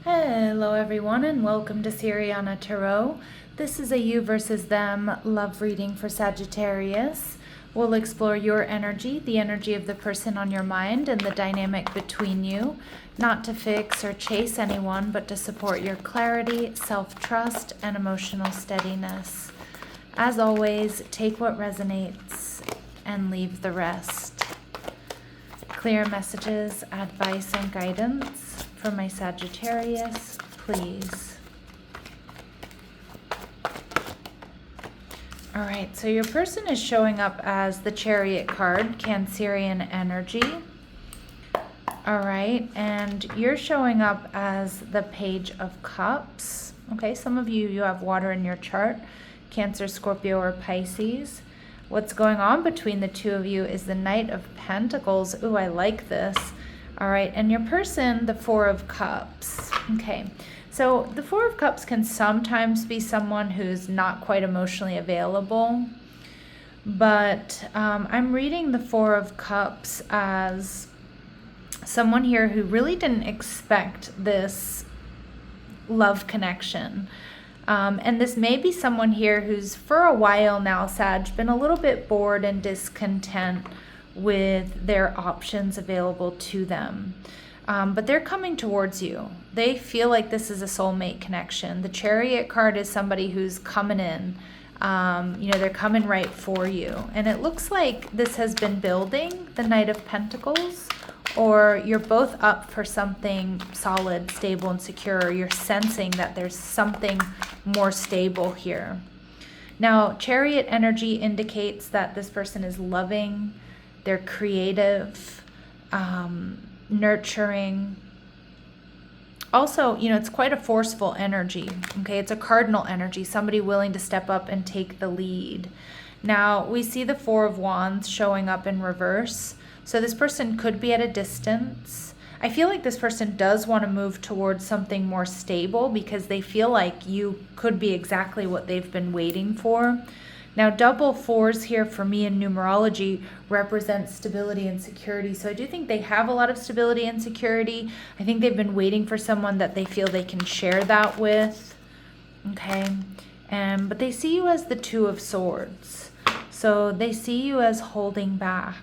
Hello everyone and welcome to Siriana Tarot. This is a you versus them love reading for Sagittarius. We'll explore your energy, the energy of the person on your mind, and the dynamic between you, not to fix or chase anyone, but to support your clarity, self-trust, and emotional steadiness. As always, take what resonates and leave the rest. Clear messages, advice, and guidance for my Sagittarius, please. All right, so your person is showing up as the Chariot card, Cancerian energy. All right, and you're showing up as the Page of Cups. Okay, some of you have water in your chart, Cancer, Scorpio, or Pisces. What's going on between the two of you is the Knight of Pentacles. Ooh, I like this. All right, and your person, the Four of Cups. Okay, so the Four of Cups can sometimes be someone who's not quite emotionally available, but I'm reading the Four of Cups as someone here who really didn't expect this love connection. And this may be someone here who's for a while now, Sag, been a little bit bored and discontent with their options available to them. But they're coming towards you. They feel like this is a soulmate connection. The Chariot card is somebody who's coming in. They're coming right for you. And it looks like this has been building, the Knight of Pentacles, or you're both up for something solid, stable, and secure. You're sensing that there's something more stable here. Now, Chariot energy indicates that this person is loving, they're creative, nurturing. Also, it's quite a forceful energy, okay? It's a cardinal energy, somebody willing to step up and take the lead. Now, we see the Four of Wands showing up in reverse. So this person could be at a distance. I feel like this person does want to move towards something more stable because they feel like you could be exactly what they've been waiting for. Now, double fours here for me in numerology represent stability and security. So I do think they have a lot of stability and security. I think they've been waiting for someone that they feel they can share that with. Okay. But they see you as the Two of Swords. So they see you as holding back.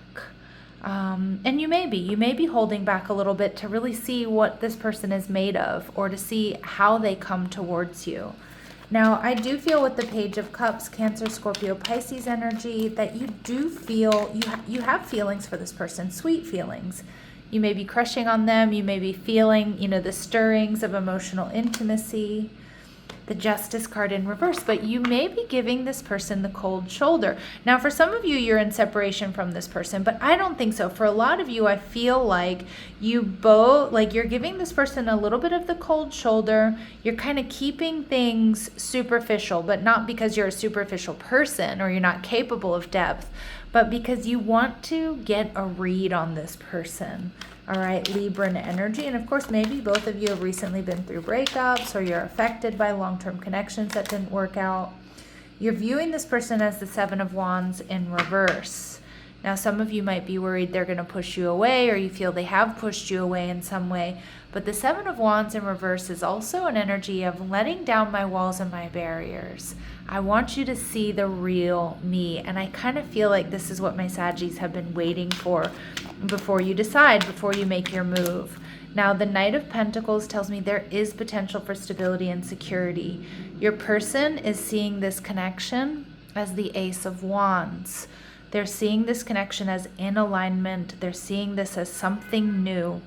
And you may be holding back a little bit to really see what this person is made of, or to see how they come towards you. Now, I do feel with the Page of Cups, Cancer, Scorpio, Pisces energy, that you do feel, you have feelings for this person, sweet feelings. You may be crushing on them. You may be feeling, the stirrings of emotional intimacy. The Justice card in reverse, but you may be giving this person the cold shoulder. Now, for some of you, you're in separation from this person, but I don't think so. For a lot of you, I feel like you're giving this person a little bit of the cold shoulder. You're kind of keeping things superficial, but not because you're a superficial person or you're not capable of depth, but because you want to get a read on this person. All right, Libran energy. And of course, maybe both of you have recently been through breakups, or you're affected by long-term connections that didn't work out. You're viewing this person as the Seven of Wands in reverse. Now, some of you might be worried they're going to push you away, or you feel they have pushed you away in some way. But the Seven of Wands in reverse is also an energy of letting down my walls and my barriers. I want you to see the real me. And I kind of feel like this is what my Saggies have been waiting for before you decide, before you make your move. Now, the Knight of Pentacles tells me there is potential for stability and security. Your person is seeing this connection as the Ace of Wands. They're seeing this connection as in alignment. They're seeing this as something new.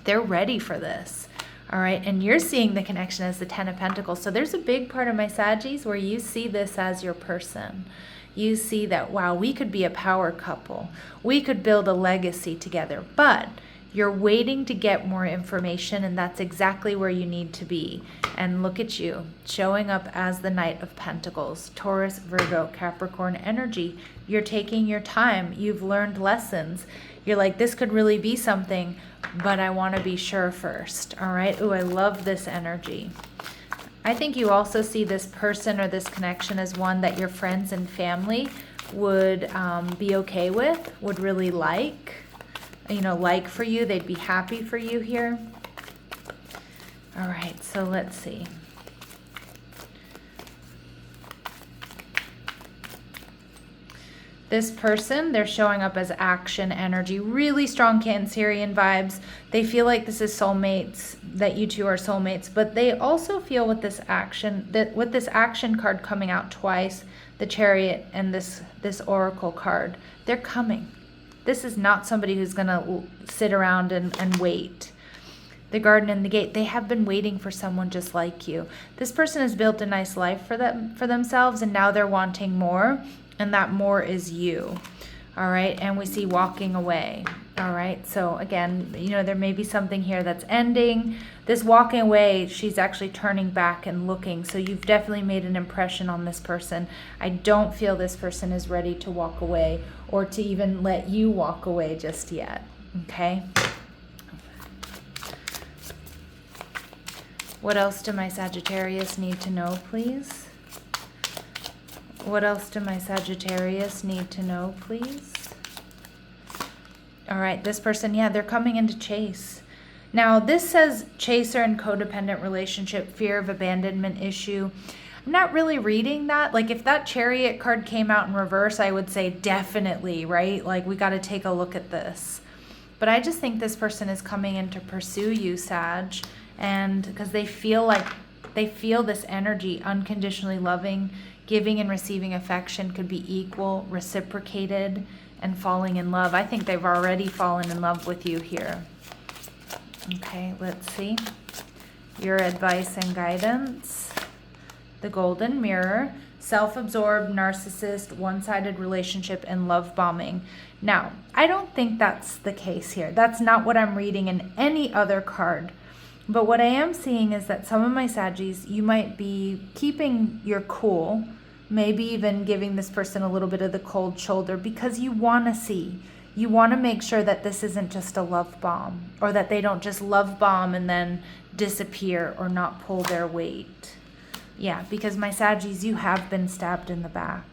They're ready for this. All right, and you're seeing the connection as the Ten of Pentacles. So there's a big part of my Saggies where you see this as your person. You see that, wow, we could be a power couple. We could build a legacy together, but you're waiting to get more information, and that's exactly where you need to be. And look at you, showing up as the Knight of Pentacles, Taurus, Virgo, Capricorn energy. You're taking your time. You've learned lessons. You're like, this could really be something, but I want to be sure first. All right. Ooh, I love this energy. I think you also see this person or this connection as one that your friends and family would be okay with, would really like for you. They'd be happy for you here. All right, so let's see. This person, they're showing up as action energy, really strong Cancerian vibes. They feel like this is soulmates, that you two are soulmates, but they also feel with this action, that with this action card coming out twice, the Chariot and this Oracle card, they're coming. This is not somebody who's gonna sit around and wait. The Garden and the Gate, they have been waiting for someone just like you. This person has built a nice life for themselves, and now they're wanting more. And that more is you. All right. And we see walking away. All right. So again, you know, there may be something here that's ending. This walking away, she's actually turning back and looking. So you've definitely made an impression on this person. I don't feel this person is ready to walk away or to even let you walk away just yet. Okay. What else do my Sagittarius need to know, please? What else do my Sagittarius need to know, please? All right, this person, yeah, they're coming in to chase. Now, this says chaser and codependent relationship, fear of abandonment issue. I'm not really reading that. Like, if that Chariot card came out in reverse, I would say definitely, right? Like, we got to take a look at this. But I just think this person is coming in to pursue you, Sag, and because they feel this energy, unconditionally loving, giving and receiving affection could be equal, reciprocated, and falling in love. I think they've already fallen in love with you here. Okay, let's see. Your advice and guidance. The Golden Mirror, self-absorbed, narcissist, one-sided relationship, and love bombing. Now, I don't think that's the case here. That's not what I'm reading in any other card. But what I am seeing is that some of my Saggies, you might be keeping your cool, maybe even giving this person a little bit of the cold shoulder because you want to see. You want to make sure that this isn't just a love bomb, or that they don't just love bomb and then disappear or not pull their weight. Yeah, because my Saggies, you have been stabbed in the back.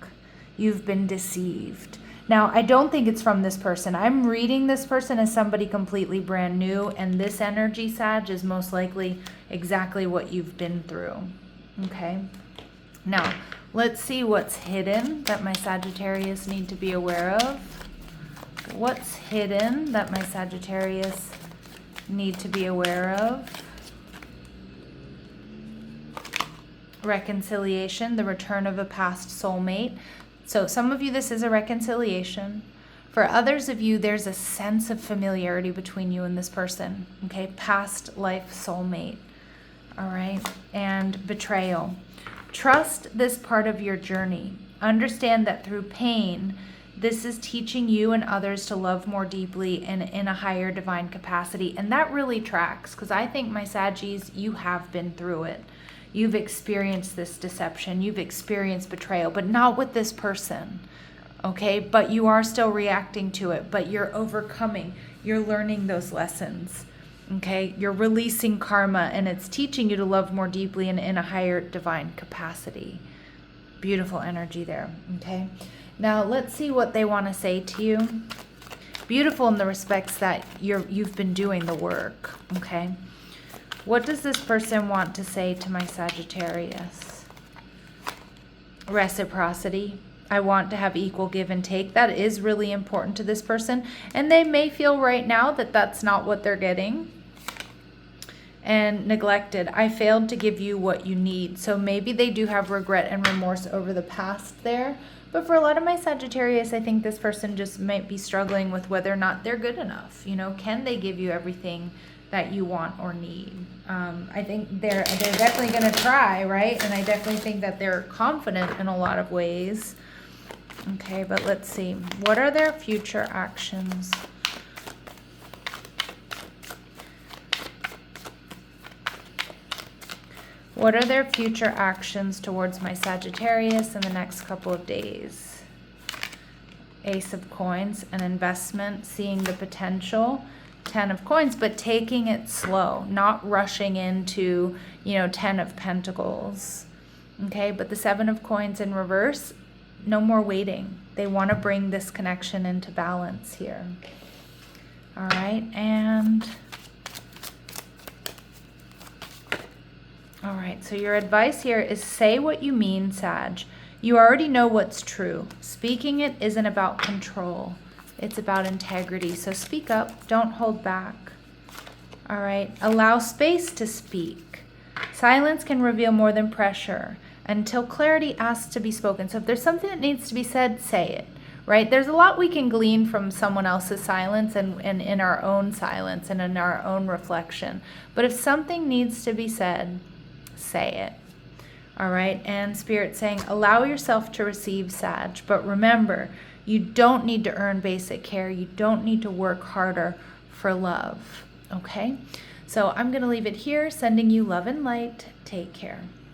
You've been deceived. Now, I don't think it's from this person. I'm reading this person as somebody completely brand new, and this energy, Sag, is most likely exactly what you've been through. Okay? Now, let's see what's hidden that my Sagittarius need to be aware of. What's hidden that my Sagittarius need to be aware of? Reconciliation, the return of a past soulmate. So some of you, this is a reconciliation. For others of you, there's a sense of familiarity between you and this person. Okay, past life soulmate. All right, and betrayal. Trust this part of your journey. Understand that through pain, this is teaching you and others to love more deeply and in a higher divine capacity. And that really tracks, because I think, my Saggies, you have been through it. You've experienced this deception. You've experienced betrayal, but not with this person. Okay, but you are still reacting to it, but you're overcoming. You're learning those lessons. Okay, you're releasing karma, and it's teaching you to love more deeply and in a higher divine capacity. Beautiful energy there. Okay, now let's see what they want to say to you. Beautiful in the respects that you've been doing the work. Okay, what does this person want to say to my Sagittarius? Reciprocity. I want to have equal give and take. That is really important to this person, and they may feel right now that that's not what they're getting. And neglected. I failed to give you what you need. So maybe they do have regret and remorse over the past there. But for a lot of my Sagittarius, I think this person just might be struggling with whether or not they're good enough. You know, can they give you everything that you want or need? I think they're definitely going to try, right? And I definitely think that they're confident in a lot of ways. Okay, but let's see. What are their future actions? What are their future actions towards my Sagittarius in the next couple of days? Ace of Coins, an investment, seeing the potential. 10 of Coins, but taking it slow, not rushing into, 10 of Pentacles. Okay, but the 7 of Coins in reverse, no more waiting. They want to bring this connection into balance here. All right, and All right, so your advice here is say what you mean, Sag. You already know what's true. Speaking it isn't about control. It's about integrity. So speak up. Don't hold back. All right, allow space to speak. Silence can reveal more than pressure until clarity asks to be spoken. So if there's something that needs to be said, say it. Right? There's a lot we can glean from someone else's silence and in our own silence and in our own reflection. But if something needs to be said, say it. All right? And Spirit saying, allow yourself to receive, Sag. But remember, you don't need to earn basic care. You don't need to work harder for love. Okay? So I'm going to leave it here, sending you love and light. Take care.